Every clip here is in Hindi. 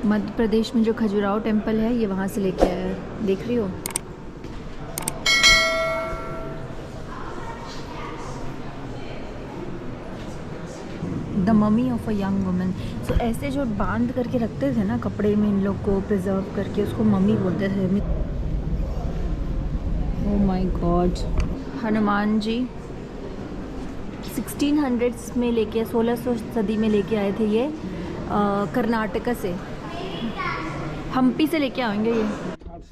मध्य प्रदेश में जो खजुराहो टेम्पल है ये वहाँ से लेके आया है, देख रही हो। The mummy of a young woman. So ऐसे जो बांध करके रखते थे ना कपड़े में इन लोग को प्रिजर्व करके, उसको मम्मी बोलते थे। Oh my god. Hanuman ji 1600s में लेके 1600 सदी में लेके आए थे ये, कर्नाटका से, हम्पी से लेके आएंगे ये।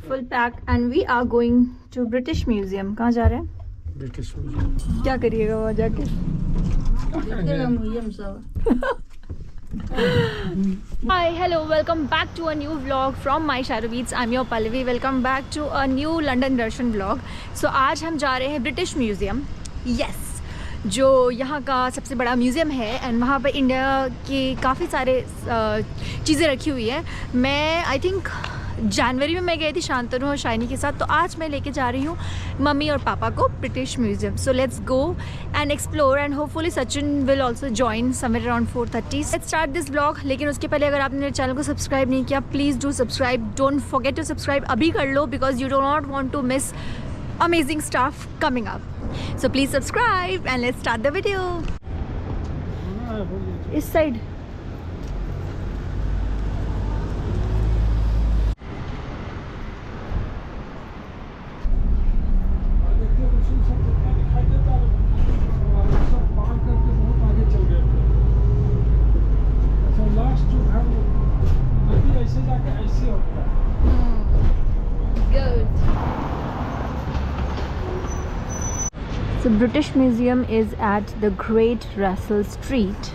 Full pack and we are going to British Museum. कहाँ जा रहे हैं? British Museum. क्या करिएगा वहाँ जाके? Hi, hello, welcome back to a new vlog from my Sharu Beats. I'm your Pallavi. Welcome back to a new London Darshan vlog. So आज हम जा रहे हैं ब्रिटिश म्यूजियम। यस, जो यहाँ का सबसे बड़ा म्यूज़ियम है एंड वहाँ पर इंडिया की काफ़ी सारे चीज़ें रखी हुई है। मैं आई थिंक जनवरी में मैं गई थी शांतनु और शाइनी के साथ, तो आज मैं लेके जा रही हूँ मम्मी और पापा को British museum. So let's go and explore and hopefully Sachin will also join somewhere around 4:30। Let's start this blog. लेकिन उसके पहले अगर आपने मेरे चैनल को सब्सक्राइब नहीं किया, please do subscribe. Don't forget to subscribe, अभी कर लो, because you do not want to miss amazing stuff coming up. So please subscribe and let's start the video. इस side So British Museum is at the Great Russell Street.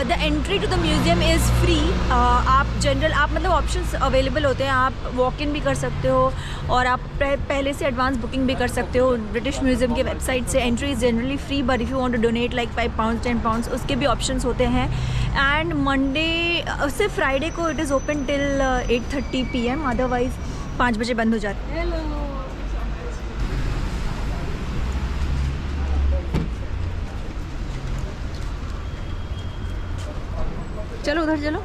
The entry to the museum is free. आप जनरल मतलब ऑप्शंस अवेलेबल होते हैं। आप वॉक इन भी कर सकते हो और आप पहले से एडवांस बुकिंग भी कर सकते हो ब्रिटिश म्यूजियम के वेबसाइट से। Entry is generally free, but if you want to donate like 5 pounds 10 pounds उसके भी ऑप्शंस होते हैं। एंड मंडे से फ्राइडे को it is open till 8:30 PM, otherwise 5 बजे बंद हो जाता है। चलो उधर चलो।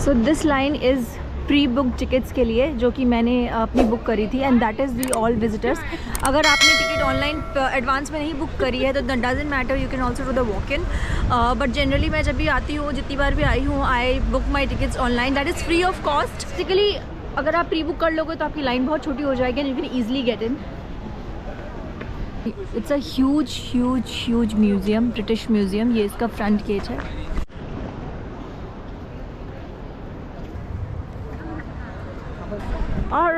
So this line is pre book tickets के लिए, जो कि मैंने अपनी बुक करी थी, and that is the all visitors. अगर आपने टिकट ऑनलाइन एडवांस में नहीं बुक करी है तो doesn't matter, you can also do the walk in. But generally मैं जब भी आती हूँ, जितनी बार भी आई हूँ, I book my tickets online, that is free of cost. Basically अगर आप प्री बुक कर लोगे तो आपकी लाइन बहुत छोटी हो जाएगी and you can easily get in. It's a huge huge huge museum, British museum. ये इसका फ्रंट गेट है। और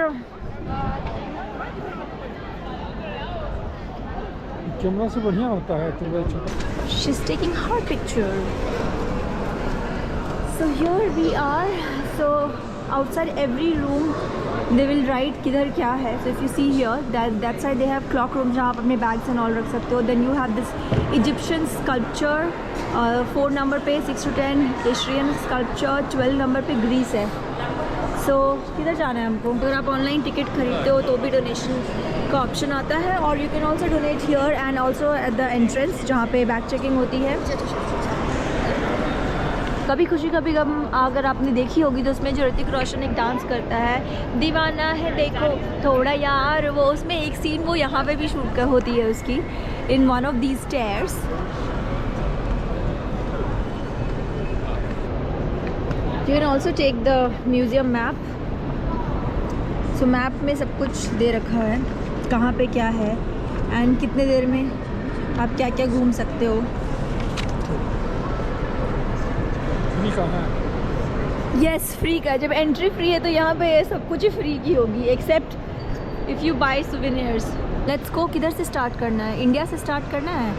कैमरा से बढ़िया होता है तो she is taking her picture. So here we are. So outside every room they will write किधर क्या है। So if you see here that side they have cloak room, जहाँ आप अपने बैग्स एंड ऑल रख सकते हो। Then you have this Egyptian sculpture 4 number पे, 6 to 10 एशियन स्कल्पचर, 12 नंबर पे ग्रीस है। सो किधर जाना है हमको? अगर आप ऑनलाइन टिकट खरीदते हो तो भी डोनेशन का ऑप्शन आता है, और you can also donate here and also at the entrance, जहाँ पे बैग चेकिंग होती है। कभी खुशी कभी गम अगर आपने देखी होगी तो उसमें जो ऋतिक रोशन एक डांस करता है, दीवाना है देखो थोड़ा यार, वो उसमें एक सीन वो यहाँ पे भी शूट कर होती है उसकी, in one of these stairs. You can also take the museum map. So map में सब कुछ दे रखा है, कहाँ पे क्या है एंड कितने देर में आप क्या क्या घूम सकते हो। यस, फ्री का। जब एंट्री फ्री है तो यहाँ पे सब कुछ ही फ्री की होगी, except if you buy souvenirs. Let's go. किधर से स्टार्ट करना है? इंडिया से स्टार्ट करना है।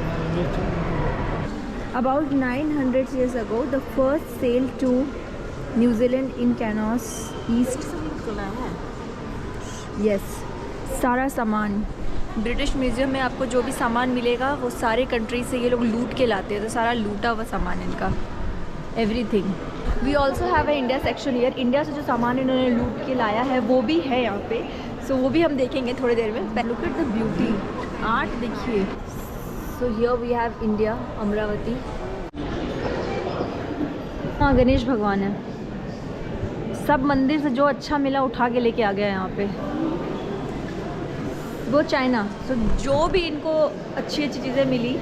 About 900 years ago, the first sail to New Zealand in Canoes East। Yes, सारा सामान ब्रिटिश म्यूज़ियम में आपको जो भी सामान मिलेगा वो सारे कंट्री से ये लोग लूट के लाते हैं, तो सारा लूटा हुआ सामान इनका, everything. We also have a India section here. India से जो सामान इन्होंने लूट के लाया है वो भी है यहाँ पे, सो वो भी हम देखेंगे थोड़ी देर में। Look at the beauty, art देखिए। So here we have India, Amaravati. हाँ, गणेश भगवान है। सब मंदिर से जो अच्छा मिला उठा के लेके आ गया यहाँ पे। वो चाइना, सो जो भी इनको अच्छी अच्छी चीज़ें मिली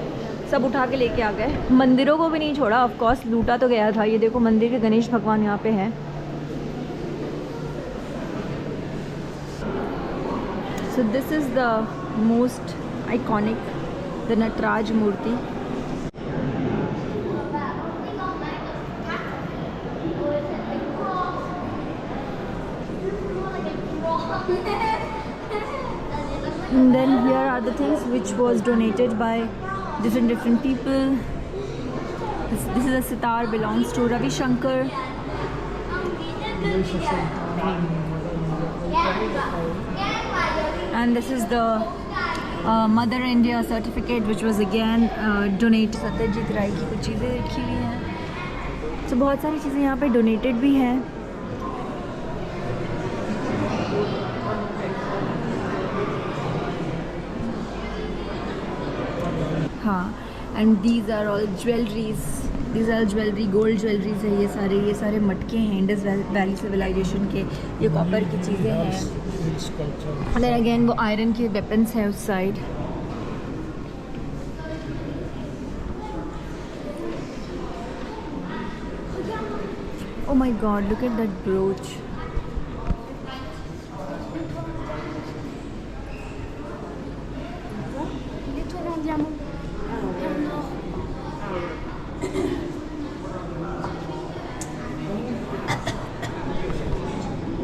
सब उठा के लेके आ गए। मंदिरों को भी नहीं छोड़ा, ऑफ कोर्स लूटा तो गया था। ये देखो मंदिर के गणेश भगवान यहाँ पे हैं। So this is the most iconic, the Nataraja murti. And then here are the things which was donated by different people. This is a sitar, belongs to Ravi Shankar. And this is the Mother India certificate which was again donated. Satyajit Ray की कुछ चीज़ें रखी हुई हैं। तो बहुत सारी चीज़ें यहाँ पे डोनेटेड भी हैं। हाँ, and these are all jewelleries, these are jewellery, gold jewelleries है ये सारे मटके हैं इंडस वैली सिविलाइजेशन के। ये कॉपर की चीज़ें हैं। और अगेन वो आयरन के वेपन्स हैं उस side. Oh my God, look at that broach.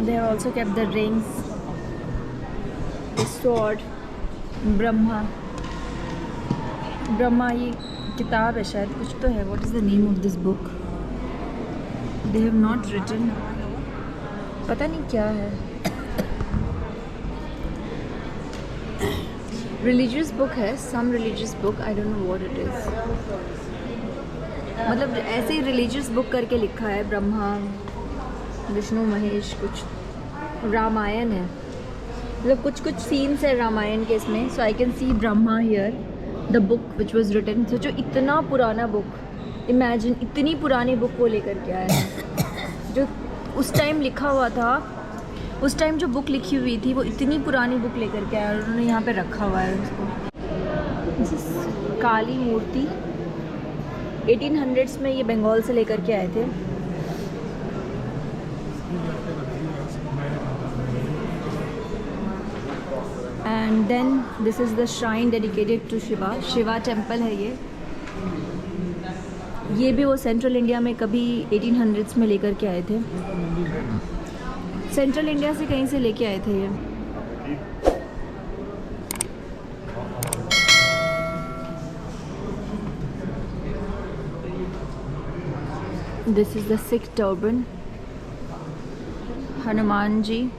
They have also kept the rings, the sword, Brahma ये किताब है शायद, कुछ तो है। What is the name of this book? They have not written, पता नहीं क्या है। Religious book है, some religious book, I don't know what it is। मतलब ऐसे ही religious book करके लिखा है, ब्रह्मा विष्णु महेश कुछ। रामायण है, मतलब कुछ सीन्स है रामायण के इसमें। So I can see Brahma here, the book which was written. सोचो इतना पुराना बुक, इमेजिन इतनी पुरानी बुक को लेकर के आया है। जो उस टाइम लिखा हुआ था, उस टाइम जो बुक लिखी हुई थी वो इतनी पुरानी बुक लेकर के आया और उन्होंने यहाँ पे रखा हुआ है उसको। काली मूर्ति 1800s में ये बंगाल से लेकर के आए थे। And then this is the shrine dedicated to Shiva temple है ये भी वो सेंट्रल इंडिया में कभी 1800s में लेकर के आए थे। सेंट्रल इंडिया से कहीं से लेके आए थे ये। This is the Sikh turban, Hanuman ji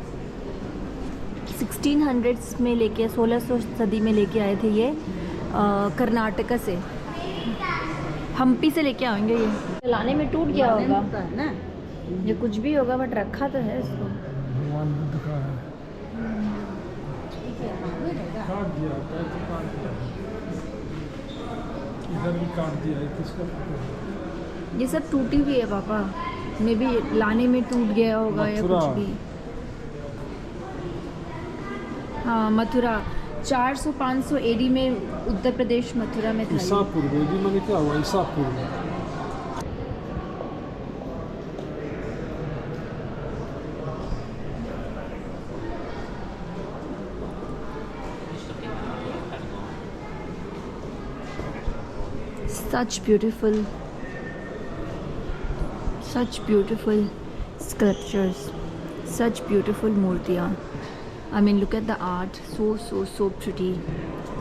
1600s में लेके 1600 सदी में लेके आए थे ये, कर्नाटका से, हम्पी से लेके आएंगे। ये चलाने में टूट गया होगा ना, ये कुछ भी होगा बट रखा तो है इसको। भगवान बुद्ध का है, काट दिया, इधर भी काट दिया है, किसका? ये सब टूटी हुई है पापा, मे बी लाने में टूट गया होगा या कुछ भी। हाँ, मथुरा 400-500 AD में उत्तर प्रदेश मथुरा में था। ईसा पूर्व एडी मैंने क्या हुआ? ईसा पूर्व। such beautiful sculptures, such beautiful मूर्तियाँ। I mean look at the art, so pretty।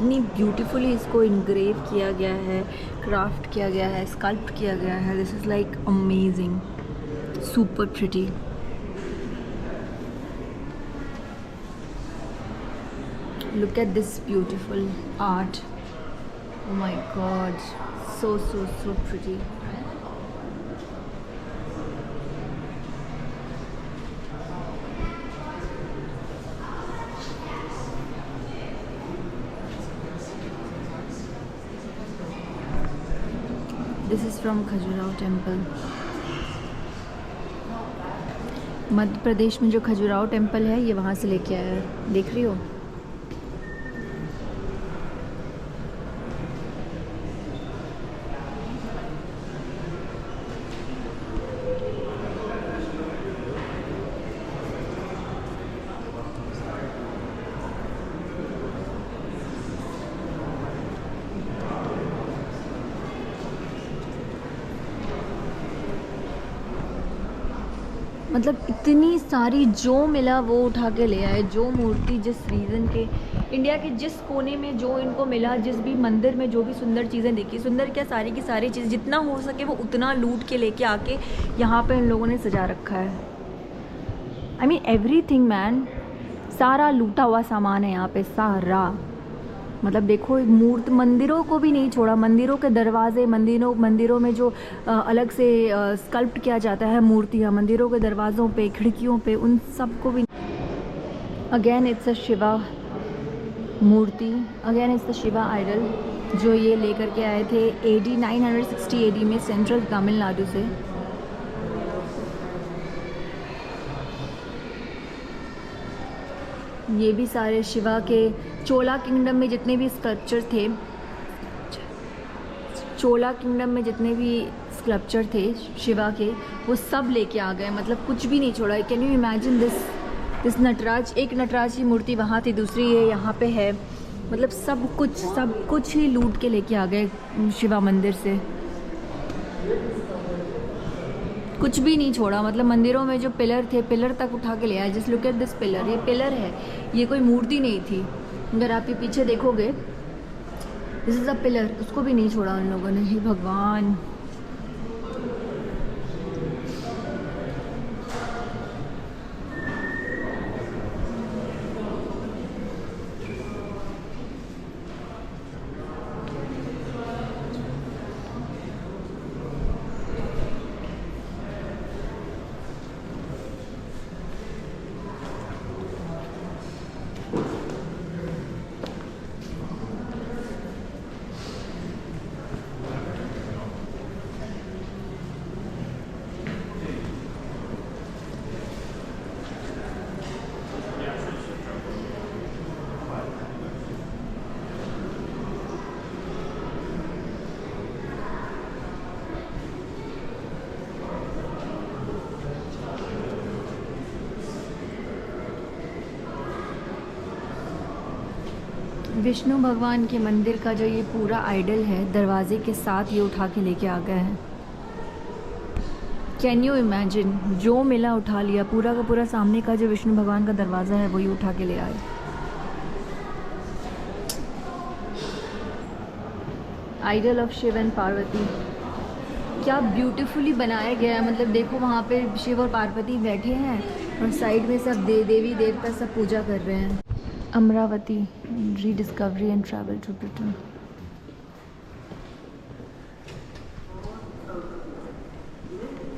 इतनी ब्यूटीफुली इसको इनग्रेव किया गया है, क्राफ्ट किया गया है, स्कल्प्ट किया गया है। This is like amazing, super pretty. Look at this beautiful art. Oh my god, so pretty. This is from Khajuraho temple. Madhya Pradesh में जो खजुराहो टेम्पल है ये वहाँ से लेके आया है, देख रही हो. मतलब इतनी सारी जो मिला वो उठा के ले आए. जो मूर्ति जिस रीज़न के इंडिया के जिस कोने में जो इनको मिला, जिस भी मंदिर में जो भी सुंदर चीज़ें देखी, सुंदर क्या सारी की सारी चीज़ जितना हो सके वो उतना लूट के लेके आके यहाँ पे इन लोगों ने सजा रखा है. आई मीन एवरीथिंग मैन, सारा लूटा हुआ सामान है यहाँ पे, सारा. मतलब देखो मंदिरों को भी नहीं छोड़ा. मंदिरों के दरवाजे, मंदिरों में जो अलग से स्कल्प्ट किया जाता है मूर्तियाँ, मंदिरों के दरवाज़ों पे, खिड़कियों पे, उन सब को भी. Again it's a Shiva murti, again it's the Shiva idol जो ये लेकर के आए थे AD 960 AD में सेंट्रल तमिलनाडु से. ये भी सारे शिवा के चोला किंगडम में जितने भी स्कल्पचर थे, चोला किंगडम में जितने भी स्कल्पचर थे शिवा के, वो सब लेके आ गए. मतलब कुछ भी नहीं छोड़ा. Can you imagine this Nataraja. एक नटराज की मूर्ति वहाँ थी, दूसरी ये यहाँ पे है. मतलब सब कुछ ही लूट के लेके आ गए शिवा मंदिर से. कुछ भी नहीं छोड़ा. मतलब मंदिरों में जो पिलर थे, पिलर तक उठा के ले आए. Just look at this pillar. ये पिलर है, ये कोई मूर्ति नहीं थी. अगर आप ये पीछे देखोगे, दिस इज़ अ पिलर. उसको भी नहीं छोड़ा उन लोगों ने. हे भगवान. विष्णु भगवान के मंदिर का जो ये पूरा आइडल है, दरवाजे के साथ ये उठा के लेके आ गए हैं. Can you imagine. जो मिला उठा लिया. पूरा का पूरा सामने का जो विष्णु भगवान का दरवाज़ा है वही उठा के ले आए. Idol of Shiva and Parvati. क्या ब्यूटीफुली बनाया गया है. मतलब देखो वहाँ पे शिव और पार्वती बैठे हैं और साइड में सब देवी देवता सब पूजा कर रहे हैं. Amaravati rediscovery and travel to Britain.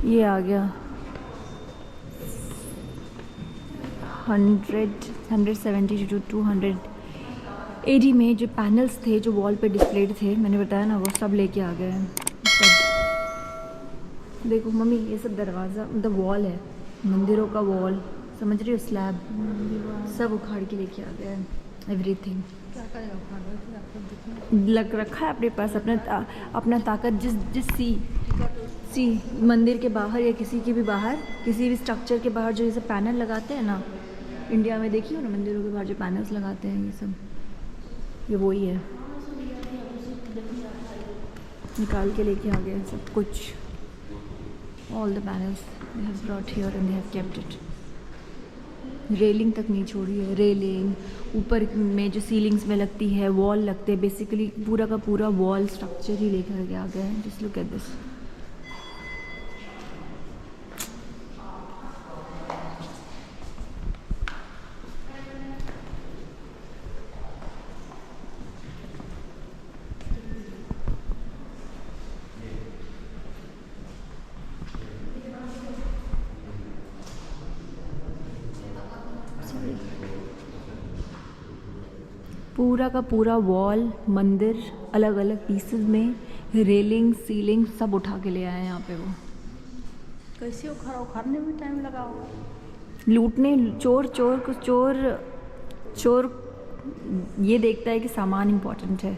ये आ गया 170 to 200 AD में जो पैनल्स थे जो वॉल पे डिस्प्लेड थे, मैंने बताया ना, वो सब लेके आ गए हैं. सब देखो मम्मी, ये सब दरवाज़ा मतलब वॉल है, मंदिरों का वॉल, समझ रही हो, स्लैब सब उखाड़ के लेके आ गया है. एवरीथिंग लग रखा है अपने पास. अपना ताकत जिस सी मंदिर के बाहर या किसी के भी बाहर, किसी भी स्ट्रक्चर के बाहर जो ये सब पैनल लगाते हैं ना, इंडिया में देखिए ना मंदिरों के बाहर जो पैनल्स लगाते हैं, ये सब ये वही है. निकाल के लेके आ गए सब कुछ. All the panels they have brought here and they have kept it. Railing तक नहीं छोड़ी है. रेलिंग ऊपर में जो सीलिंग्स में लगती है, वॉल लगते हैं, बेसिकली पूरा का पूरा वॉल स्ट्रक्चर ही लेकर के आ गया है. Just look at this. पूरा का पूरा वॉल मंदिर अलग अलग पीसेस में, रेलिंग सीलिंग सब उठा के ले आए हैं यहाँ पे वो। कैसे उखाड़ने में टाइम लगा होगा। लूटने चोर चोर को चोर ये देखता है कि सामान इम्पोर्टेंट है।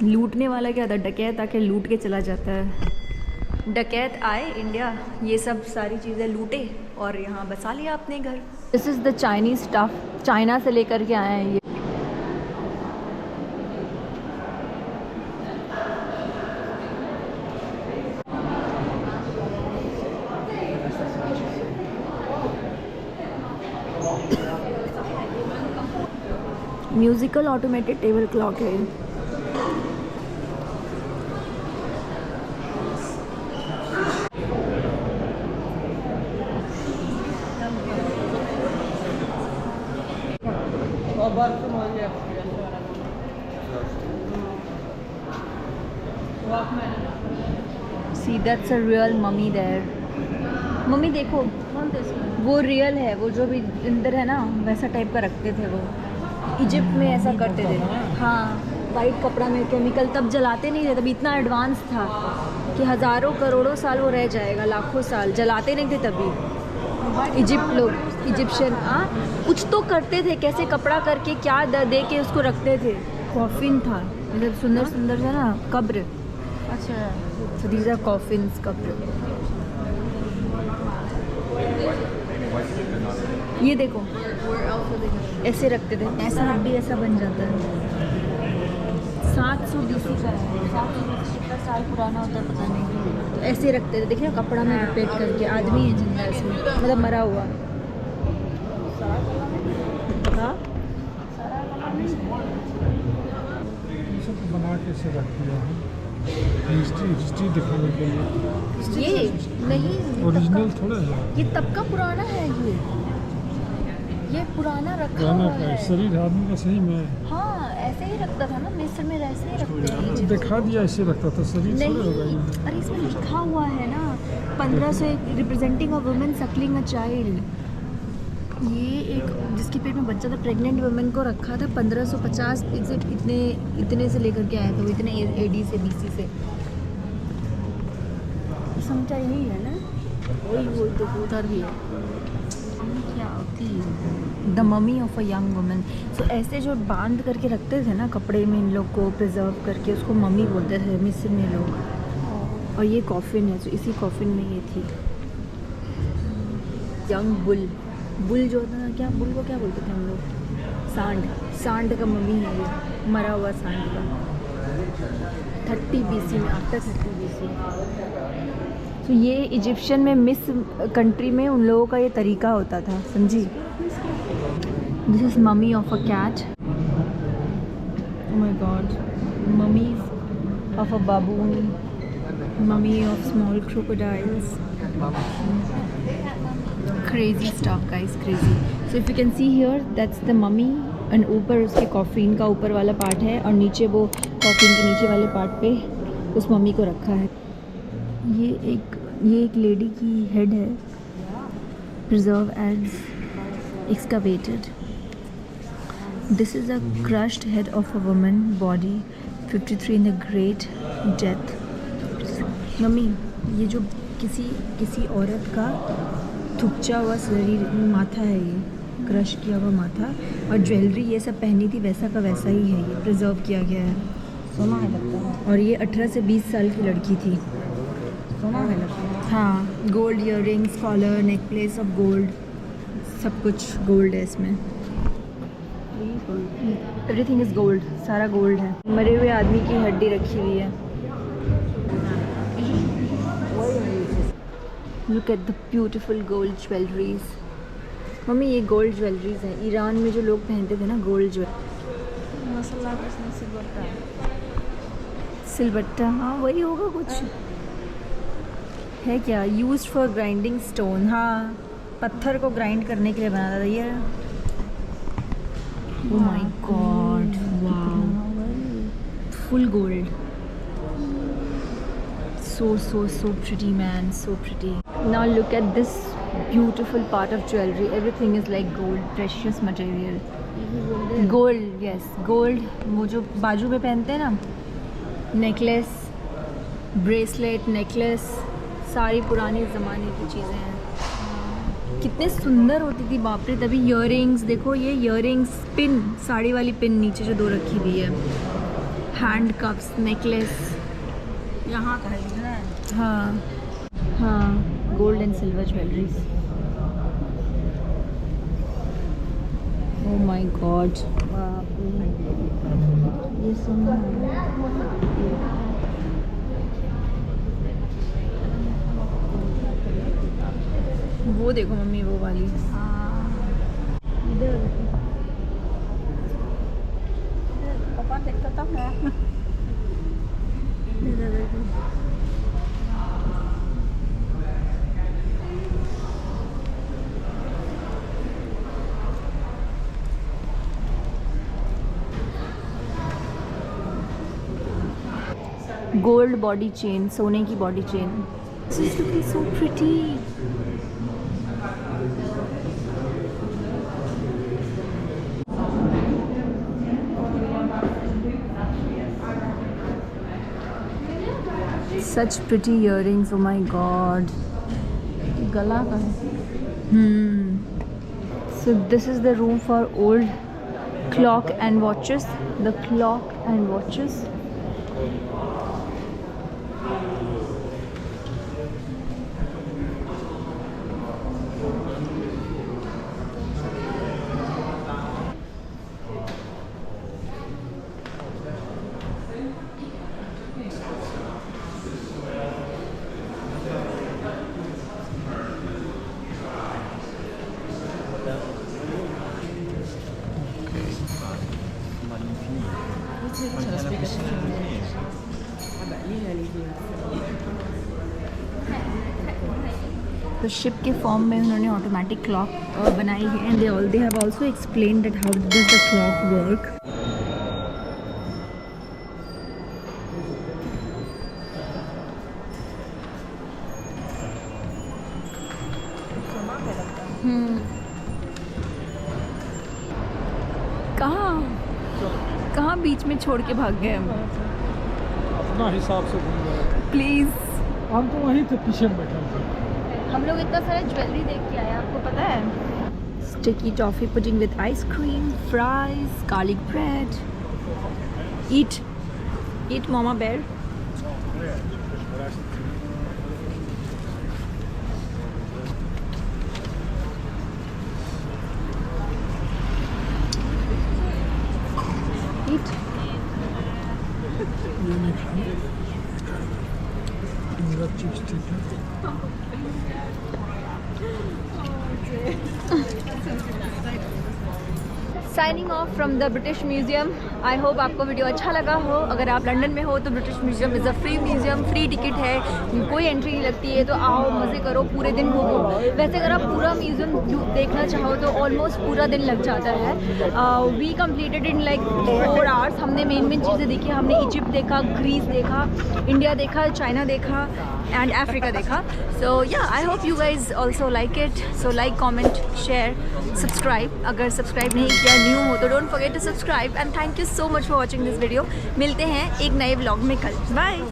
लूटने वाला क्या था, डकैत आके लूट के चला जाता है। डकैत आए इंडिया, ये सब सारी चीज़ें लूटे और यहाँ बसा लिया अपने घर। This is the Chinese stuff, China से लेकर के आए हैं ये। म्यूजिकल ऑटोमेटेड टेबल क्लॉक है। See, that's a real mummy there. Mummy देखो, वो रियल है, वो जो भी अंदर है ना वैसा टाइप का रखते थे वो। इजिप्ट में ऐसा करते थे। हाँ, वाइट कपड़ा में केमिकल तब जलाते नहीं थे, तब इतना एडवांस था कि हज़ारों करोड़ों साल वो रह जाएगा, लाखों साल जलाते नहीं थे तभी। इजिप्ट लोग इजिप्शियन कुछ तो करते थे, कैसे कपड़ा करके क्या दे के उसको रखते थे। कॉफिन था, मतलब सुंदर सुंदर था ना, कब्र। अच्छा, so these are coffins, कब्र। ये देखो ऐसे रखते थे, ऐसा हड्डी ऐसा बन जाता है। 700 BC का है, 700 BC कितना साल पुराना होता है पता नहीं। तो ऐसे रखते थे, देखिए कपड़ा में लपेट करके। आदमी है जिंदा इसमें, मतलब मरा हुआ। हाँ, बना के से रख दिया है हिस्ट्री दिखाने के लिए। ये नहीं ओरिजिनल थोड़ा है, ये तब का पुराना है। ये पुराना रखा हुआ है। शरीर आदमी का सही में। हाँ, ऐसे ही रखता था ना, मिस्र में ऐसे ही रखते हैं। दिखा दिया ऐसे रखता था, शरीर थोड़ा होगा ये। अरे इसमें लिखा हुआ है ना 1500 representing a woman suckling a child. ये एक जिसके पेट में बच्चा था, प्रेग्नेंट वुमेन को रखा था 1550 एग्जैक्ट इतने से लेकर के आया था वो, इतने AD से BC से। समझा यही है ना, वही तो उधर भी है। क्या होती है the mummy of a young woman. So ऐसे जो बांध करके रखते थे ना कपड़े में इन लोग को प्रिजर्व करके, उसको मम्मी बोलते थे मिस्र में लोग। और ये कॉफिन है, तो इसी कॉफिन में ये थी। यंग बुल जो होता है ना, क्या बुल को क्या बोलते थे हम लोग? सांड का मम्मी है ये, मरा हुआ सांड का। 30 BC में, आफ्टर 30 BC। तो ये इजिप्शियन में मिस कंट्री में उन लोगों का ये तरीका होता था, समझी। This is mummy of a cat. Oh my God, mummies of a baboon, mummy of small crocodiles. Crazy stuff guys, crazy. So if you can see here, that's the mummy and ऊपर उसके कॉफिन का ऊपर वाला पार्ट है और नीचे वो कॉफिन के नीचे वाले पार्ट पे उस मम्मी को रखा है। ये एक लेडी की हेड है, preserve as excavated. This is a crushed head of a woman body, 53 in the great death. Mummy, ये जो किसी औरत का थुकचा हुआ शरीर, माथा है ये, क्रश किया हुआ माथा, और ज्वेलरी ये सब पहनी थी वैसा का वैसा ही है, ये प्रिजर्व किया गया है। सोना है लगता है। और ये 18 से 20 साल की लड़की थी। सोना है लगता है। हाँ, gold earrings, collar, necklace of gold, सब कुछ गोल्ड है इसमें। एवरीथिंग इज़ गोल्ड, सारा गोल्ड है। मरे हुए आदमी की हड्डी रखी हुई है। Look at the beautiful gold jewelries. Mummy ये गोल्ड ज्वेलरीज हैं, ईरान में जो लोग पहनते थे ना गोल्ड ज्वेलरी। सिलबट्टा, हाँ वही होगा कुछ। है क्या? Used for grinding stone. हाँ, पत्थर को ग्राइंड करने के लिए बनाता था ये। ओह my God, wow, full gold. So pretty man, so pretty. Now look at this beautiful part of jewelry. Everything is like gold, precious material. Gold, yes gold, वो जो बाजू में पहनते हैं ना, नेकलेस, ब्रेसलेट, नेकलेस, सारी पुराने ज़माने की चीज़ें हैं। कितने सुंदर होती थी बाप रे तभी। ईयरिंग्स देखो, ये ईयरिंग्स, पिन, साड़ी वाली पिन नीचे जो 2 रखी हुई है, हैंड कप्स, नेकलेस, यहाँ का है ना। हाँ हाँ, gold and silver jewelleries. Oh my God, ये सोना वो देखो मम्मी, वो वाली। इधर पापा देखता तब ना। इधर देखो। गोल्ड बॉडी चेन, सोने की body chain. This is looking so pretty. Such pretty earrings, oh my god. गला का है। So this is the room for old clock and watches. The clock and watches. तो शिप के फॉर्म में उन्होंने ऑटोमेटिक क्लॉक बनाई है and they have also explained that how does the clock work. कहाँ बीच में छोड़ के भाग गए हम? अपना हिसाब से घूम रहे। प्लीज़, हम तो वहीं थे, पीछे में बैठे थे। हम लोग इतना सारा ज्वेलरी देख के आए, आपको पता है? Sticky toffee pudding with ice cream, fries, garlic bread. Eat मामा बेर। ईट। मेरा चिप्स ठीक है। Signing off from the British Museum. I hope आपको वीडियो अच्छा लगा हो। अगर आप लंदन में हो तो British Museum is a free museum, free ticket है, कोई एंट्री नहीं लगती है। तो आओ, मज़े करो, पूरे दिन घूमो। वैसे अगर आप पूरा म्यूजियम देखना चाहो तो ऑलमोस्ट पूरा दिन लग जाता है। We completed in like 4 hours. हमने मेन चीज़ें देखी। हमने इजिप्ट देखा, ग्रीस देखा, इंडिया देखा, चाइना देखा एंड अफ्रीका देखा। So ya, I hope you guys also like it. So like, comment, share, subscribe. अगर सब्सक्राइब नहीं किया, न्यू हो तो don't forget to subscribe and thank you so much for watching this video. मिलते हैं एक नए व्लॉग में कल। बाय।